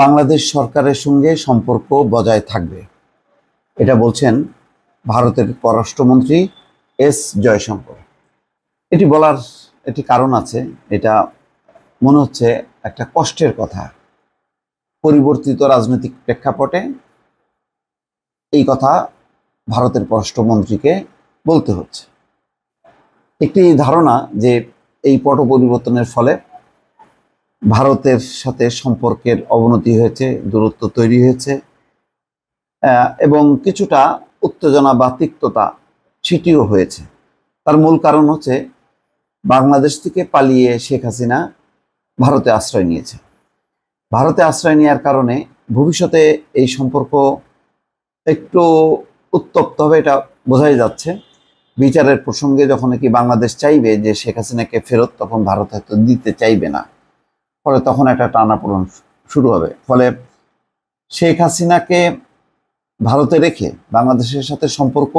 বাংলাদেশ সরকারের সঙ্গে সম্পর্ক বজায় থাকবে, এটা বলছেন ভারতের পররাষ্ট্রমন্ত্রী এস জয়শঙ্কর। এটি বলার একটি কারণ আছে। এটা মনে হচ্ছে একটা কষ্টের কথা। পরিবর্তিত রাজনৈতিক প্রেক্ষাপটে এই কথা ভারতের পররাষ্ট্রমন্ত্রীকে বলতে হচ্ছে। একটি ধারণা যে এই পট পরিবর্তনের ফলে ভারতের সাথে সম্পর্কের অবনতি হয়েছে, দূরত্ব তৈরি হয়েছে এবং কিছুটা উত্তেজনা বা তিক্ততা ছিটিও হয়েছে। তার মূল কারণ হচ্ছে বাংলাদেশ থেকে পালিয়ে শেখ হাসিনা ভারতে আশ্রয় নিয়েছে। ভারতে আশ্রয় নেওয়ার কারণে ভবিষ্যতে এই সম্পর্ক একটু উত্তপ্ত হবে, এটা বোঝাই যাচ্ছে। বিচারের প্রসঙ্গে যখন কি বাংলাদেশ চাইবে যে শেখ হাসিনাকে ফেরত, তখন ভারত হয়তো দিতে চাইবে না। ফলে তখন একটা টানাপোড়েন শুরু হবে। ফলে শেখ হাসিনাকে ভারতে রেখে বাংলাদেশের সাথে সম্পর্ক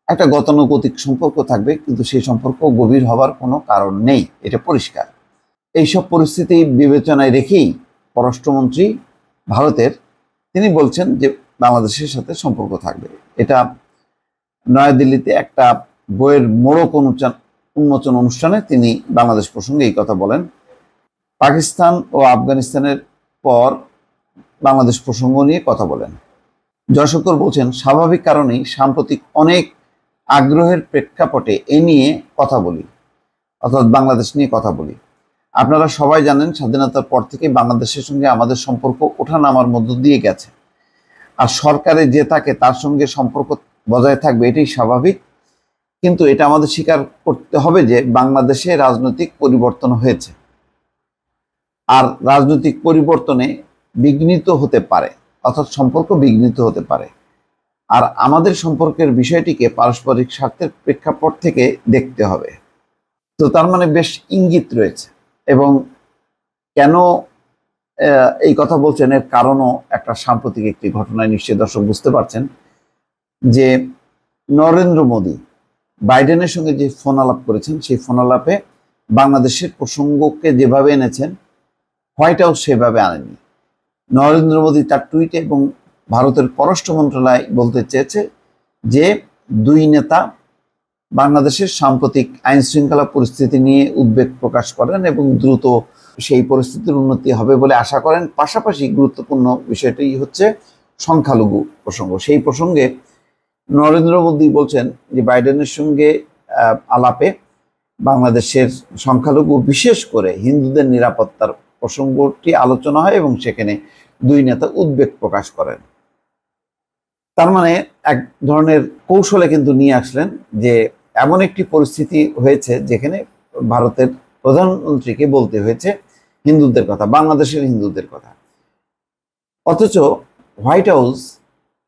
একটা গতানুগতিক সম্পর্ক থাকবে, কিন্তু সেই সম্পর্ক গভীর হবার কোনো কারণ নেই, এটা পরিষ্কার। এইসব পরিস্থিতি বিবেচনায় রেখেই পররাষ্ট্রমন্ত্রী ভারতের তিনি বলছেন যে বাংলাদেশের সাথে সম্পর্ক থাকবে। এটা নয়াদিল্লিতে একটা বইয়ের মোড়ক উন্মোচন অনুষ্ঠানে তিনি বাংলাদেশ প্রসঙ্গে এই কথা বলেন। পাকিস্তান ও আফগানিস্তানের পর বাংলাদেশ প্রসঙ্গ নিয়ে কথা বলেন। জয়শঙ্কর বলছেন, স্বাভাবিক কারণেই সাম্প্রতিক অনেক আগ্রহের প্রেক্ষাপটে এ নিয়ে কথা বলি, অর্থাৎ বাংলাদেশ নিয়ে কথা বলি। আপনারা সবাই জানেন, স্বাধীনতার পর থেকে বাংলাদেশের সঙ্গে আমাদের সম্পর্ক ওঠানামার মধ্য দিয়ে গেছে। আর সরকারে যে থাকে তার সঙ্গে সম্পর্ক বজায় থাকবে, এটাই স্বাভাবিক। কিন্তু এটা আমাদের স্বীকার করতে হবে যে বাংলাদেশে রাজনৈতিক পরিবর্তন হয়েছে, আর রাজনৈতিক পরিবর্তনে বিঘ্নিত হতে পারে, অর্থাৎ সম্পর্ক বিঘ্নিত হতে পারে। আর আমাদের সম্পর্কের বিষয়টিকে পারস্পরিক স্বার্থের প্রেক্ষাপট থেকে দেখতে হবে। তো তার মানে বেশ ইঙ্গিত রয়েছে। এবং কেন এই কথা বলছেন এর কারণও একটা সাম্প্রতিক একটি ঘটনায় নিশ্চয়ই দর্শক বুঝতে পারছেন যে নরেন্দ্র মোদী বাইডেনের সঙ্গে যে ফোন আলাপ করেছেন, সেই ফোন আলাপে বাংলাদেশের প্রসঙ্গকে যেভাবে এনেছেন, হোয়াইট হাউস সেভাবে আনেনি। নরেন্দ্র মোদী তার টুইটে এবং ভারতের পররাষ্ট্র মন্ত্রণালয় বলতে চেয়েছে যে দুই নেতা বাংলাদেশের সাম্প্রতিক আইন শৃঙ্খলা পরিস্থিতি নিয়ে উদ্বেগ প্রকাশ করেন এবং দ্রুত সেই পরিস্থিতির উন্নতি হবে বলে আশা করেন। পাশাপাশি গুরুত্বপূর্ণ বিষয়টি হচ্ছে সংখ্যালঘু প্রসঙ্গ। সেই প্রসঙ্গে নরেন্দ্র মোদী বলছেন যে বাইডেনের সঙ্গে আলাপে বাংলাদেশের সংখ্যালঘু, বিশেষ করে হিন্দুদের নিরাপত্তার প্রসঙ্গটি আলোচনা হয় এবং সেখানে দুই নেতা উদ্বেগ প্রকাশ করেন। তার মানে এক ধরনের কৌশলে কিন্তু নিয়ে আসলেন যে এমন একটি পরিস্থিতি হয়েছে যেখানে ভারতের প্রধানমন্ত্রীকে বলতে হয়েছে হিন্দুদের কথা, বাংলাদেশের হিন্দুদের কথা। অথচ হোয়াইট হাউস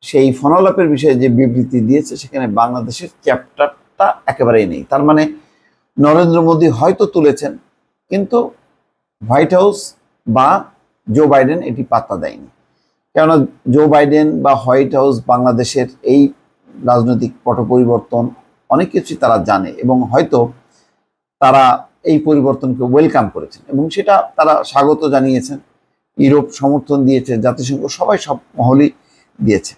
সেই ফোনালাপের বিষয়ে যে বিবৃতি দিয়েছে, সেখানে বাংলাদেশের চ্যাপ্টারটা একেবারেই নেই। তার মানে নরেন্দ্র মোদী হয়তো তুলেছেন, কিন্তু হোয়াইট হাউস বা জো বাইডেন এটি পাত্তা দেয়নি। কেননা জো বাইডেন বা হোয়াইট হাউস বাংলাদেশের এই রাজনৈতিক পট পরিবর্তন অনেক কিছুই তারা জানে এবং হয়তো তারা এই পরিবর্তনকে ওয়েলকাম করেছেন এবং সেটা তারা স্বাগত জানিয়েছেন। ইউরোপ সমর্থন দিয়েছে, জাতিসংঘ, সবাই, সব মহলই দিয়েছে।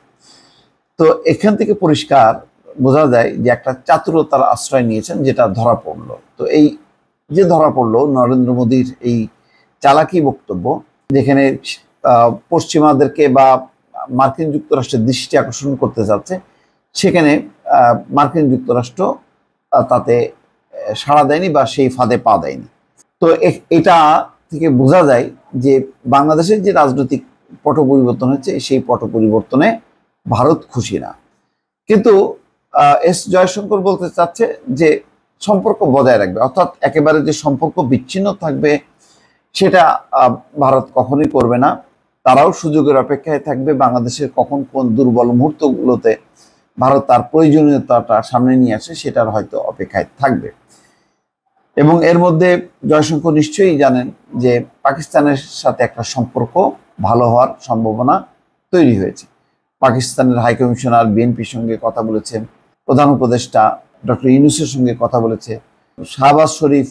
তো এখান থেকে পরিষ্কার বোঝা যায় যে একটা চাতুরতার আশ্রয় নিয়েছেন, যেটা ধরা পড়লো। তো এই যে ধরা পড়লো নরেন্দ্র মোদীর এই চালাকি বক্তব্য, যেখানে পশ্চিমাদেরকে বা মার্কিন যুক্তরাষ্ট্রের দৃষ্টি আকর্ষণ করতে যাচ্ছে, সেখানে মার্কিন যুক্তরাষ্ট্র তাতে সাড়া দেয়নি বা সেই ফাঁদে পা দেয়নি। তো এটা থেকে বোঝা যায় যে বাংলাদেশের যে রাজনৈতিক পট পরিবর্তন হচ্ছে, সেই পট পরিবর্তনে ভারত খুশি না। কিন্তু এস জয়শঙ্কর বলতে চাচ্ছে যে সম্পর্ক বজায় রাখবে, অর্থাৎ একেবারে যে সম্পর্ক বিচ্ছিন্ন থাকবে সেটা ভারত কখনোই করবে না। তারাও সুযোগের অপেক্ষায় থাকবে। বাংলাদেশের কখন কোন দুর্বল মুহূর্তগুলোতে ভারত তার প্রয়োজনীয়তাটা সামনে নিয়ে আসে, সেটার হয়তো অপেক্ষায় থাকবে। এবং এর মধ্যে জয়শঙ্কর নিশ্চয়ই জানেন যে পাকিস্তানের সাথে একটা সম্পর্ক ভালো হওয়ার সম্ভাবনা তৈরি হয়েছে। পাকিস্তানের হাইকমিশনার বিএনপির সঙ্গে কথা বলেছেন, প্রধান উপদেষ্টা ডক্টর ইউনূসের সঙ্গে কথা বলেছে, শাহবাজ শরীফ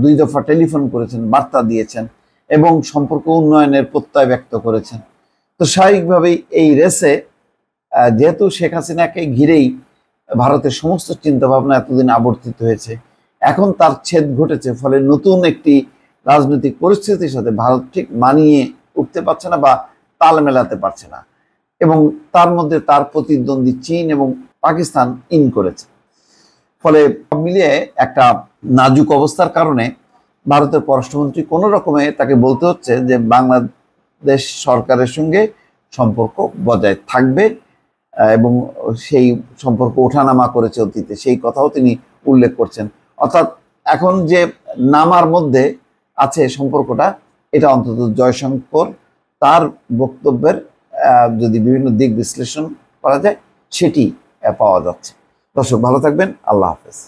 2 দফা টেলিফোন করেছেন, বার্তা দিয়েছেন এবং সম্পর্ক উন্নয়নের প্রত্যয় ব্যক্ত করেছেন। তো স্বাভাবিকভাবেই এই রেসে যেহেতু শেখ হাসিনাকে ঘিরেই ভারতের সমস্ত চিন্তাভাবনা এতদিন আবর্তিত হয়েছে, এখন তার ছেদ ঘটেছে, ফলে নতুন একটি রাজনৈতিক পরিস্থিতির সাথে ভারত ঠিক মানিয়ে উঠতে পারছে না বা তাল মেলাতে পারছে না, এবং তার মধ্যে তার প্রতিদ্বন্দ্বী চীন এবং পাকিস্তান ইন করেছে। ফলে সব মিলিয়ে একটা নাজুক অবস্থার কারণে ভারতের পররাষ্ট্রমন্ত্রী কোনো রকমে তাকে বলতে হচ্ছে যে বাংলাদেশ সরকারের সঙ্গে সম্পর্ক বজায় থাকবে, এবং সেই সম্পর্ক ওঠানামা করেছে অতীতে, সেই কথাও তিনি উল্লেখ করছেন। অর্থাৎ এখন যে নামার মধ্যে আছে সম্পর্কটা, এটা অন্তত জয়শঙ্কর তার বক্তব্যের যদি বিভিন্ন দিক বিশ্লেষণ করা যায় সেটি পাওয়া যাচ্ছে। দর্শক ভালো থাকবেন, আল্লাহ হাফেজ।